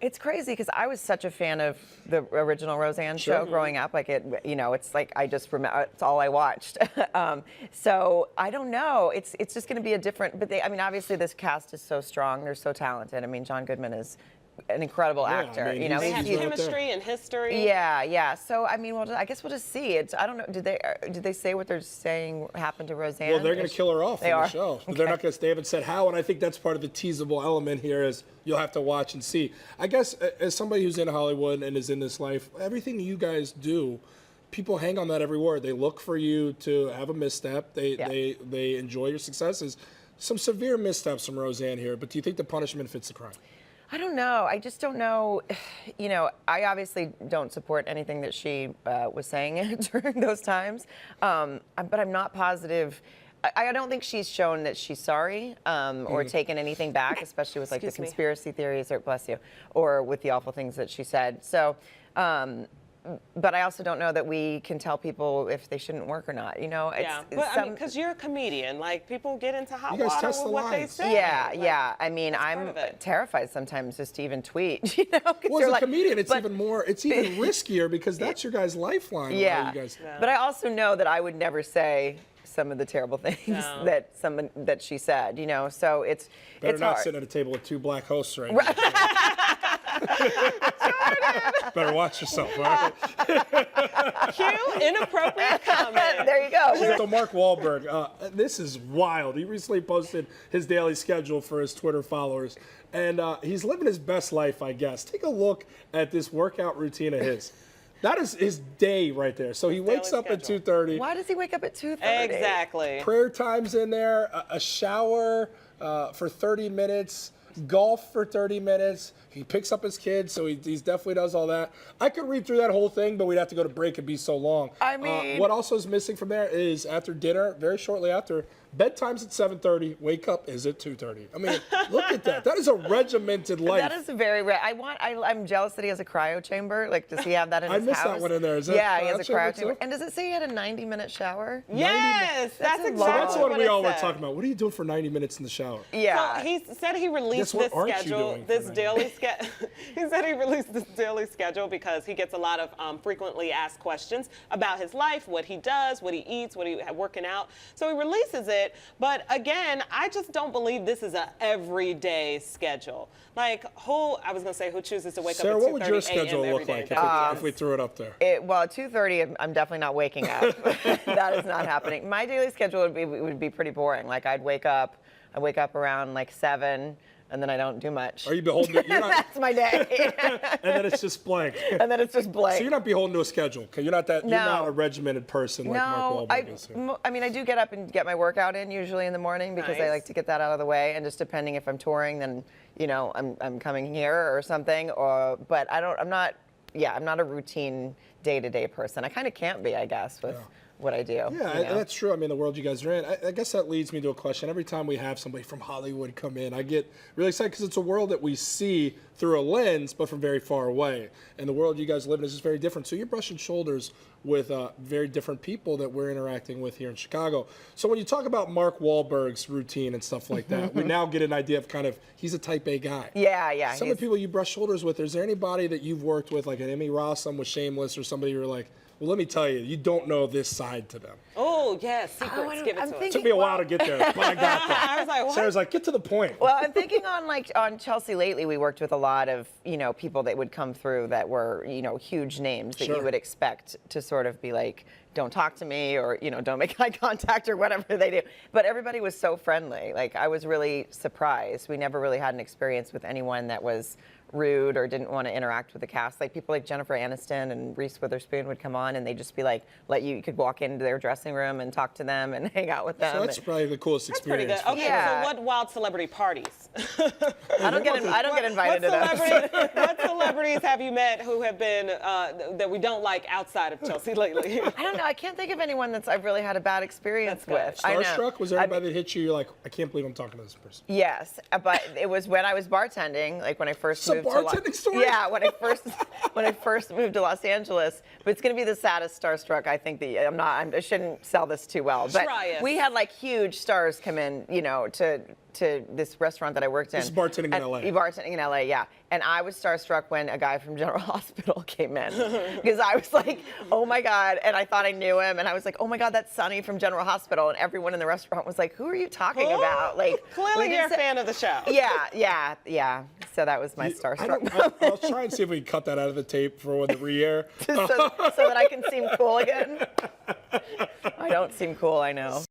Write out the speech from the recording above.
It's crazy because I was such a fan of the original Roseanne show growing up. Like it's like I just remember it's all I watched. So I don't know. It's just going to be a different. But I mean, obviously this cast is so strong. They're so talented. I mean, John Goodman is an incredible actor. I mean, they have chemistry and history. Yeah. So I mean, I guess we'll just see. I don't know. Did they say what they're saying happened to Roseanne? Well, they're going to kill her off in the show. Okay. They're not going to. They haven't said how, and I think that's part of the teasable element here. Is you'll have to watch and see. I guess as somebody who's in Hollywood and is in this life, everything you guys do, people hang on that every word. They look for you to have a misstep. They enjoy your successes. Some severe missteps from Roseanne here, but do you think the punishment fits the crime? I don't know. I just don't know. I obviously don't support anything that she was saying during those times, but I'm not positive. I don't think she's shown that she's sorry or taken anything back, especially with like the conspiracy theories, or bless you, or with the awful things that she said. So, but I also don't know that we can tell people if they shouldn't work or not. Because you're a comedian. Like, people get into hot water test with the what they lines. say. Yeah. I mean, I'm terrified sometimes just to even tweet. Well, as a comedian, it's even riskier because that's your guys' lifeline. Yeah. But I also know that I would never say some of the terrible things that she said. So it's not hard. sitting at a table with two black hosts right now. Better watch yourself, all right? Cue inappropriate comment. There you go. So Mark Whlaberg, this is wild. He recently posted his daily schedule for his Twitter followers, and he's living his best life, I guess. Take a look at this workout routine of his. That is his day right there. So he wakes up at 2:30. Why does he wake up at 2:30? Exactly. Prayer time's in there, a shower for 30 minutes, golf for 30 minutes. He picks up his kids, so he definitely does all that. I could read through that whole thing, but we'd have to go to break and be so long. I mean, what also is missing from there is after dinner, very shortly after, bedtime's at 7:30. Wake up is at 2:30. I mean, look at that. That is a regimented life. That is very rare. I'm jealous that he has a cryo chamber. Like, does he have that in his house? I missed that one in there. Is that he has a cryo chamber. And does it say he had a 90-minute shower? Yes, that's exactly That's what we all were said. talking about. What are you doing for 90 minutes in the shower? Yeah. So he said he released this schedule, this daily schedule. He said he released this daily schedule because he gets a lot of frequently asked questions about his life, what he does, what he eats, what he working out. So he releases it. But again, I just don't believe this is a everyday schedule. Like, who chooses to wake Sarah, up at 2:30 what would your a.m. schedule every look day? like if we threw it up there? Well, at 2:30, I'm definitely not waking up. That is not happening. My daily schedule would be pretty boring. Like, I wake up around like 7. And then I don't do much. Are you beholden to That's my day. And then it's just blank. So you're not beholden to a schedule. You're not you're not a regimented person like Mark Whlaberg is here. I mean, I do get up and get my workout in usually in the morning because I like to get that out of the way. And just depending if I'm touring, then I'm coming here or something. But I'm not a routine day-to-day person. I kind of can't be, I guess, with what I do. Yeah, that's true. I mean, the world you guys are in. I guess that leads me to a question. Every time we have somebody from Hollywood come in, I get really excited because it's a world that we see through a lens, but from very far away. And the world you guys live in is just very different. So you're brushing shoulders with very different people that we're interacting with here in Chicago. So when you talk about Mark Whlaberg's routine and stuff like that, we now get an idea of he's a type A guy. Yeah. Some of the people you brush shoulders with, is there anybody that you've worked with, like an Emmy Rossum with Shameless, or somebody you're like, well, let me tell you, you don't know this side to them. Oh, yes, secrets. Give it to us. It took me a while to get there, but I got there. I was like, what? Sarah's like, get to the point. Well, I'm thinking on Chelsea lately, we worked with a lot of, people that would come through that were, huge names that you would expect to sort of be like, don't talk to me, or, don't make eye contact, or whatever they do. But everybody was so friendly. Like, I was really surprised. We never really had an experience with anyone that was rude or didn't want to interact with the cast. Like, people like Jennifer Aniston and Reese Witherspoon would come on and they'd just be like, you could walk into their dressing room and talk to them and hang out with them. So that's probably the coolest experience. That's pretty good. Okay, so what wild celebrity parties? I don't get invited to those. What celebrities have you met who have been, that we don't like outside of Chelsea lately? I don't know. I can't think of anyone that I've really had a bad experience with. Starstruck? Was there anybody that hit you? You're like, I can't believe I'm talking to this person. Yes, but it was when I was bartending, like when I first moved bartending story? Yeah, when I first moved to Los Angeles. But it's going to be the saddest starstruck. I think I shouldn't sell this too well. But Try it. We had like huge stars come in, to to this restaurant that I worked in. This is bartending in LA. Bartending in LA, yeah. And I was starstruck when a guy from General Hospital came in because I was like, oh my God, and I thought I knew him, and I was like, oh my God, that's Sonny from General Hospital, and everyone in the restaurant was like, who are you talking about? Like, clearly you're a fan of the show. Yeah. So that was my starstruck. I'll try and see if we can cut that out of the tape for when the re-air. so that I can seem cool again. I don't seem cool, I know.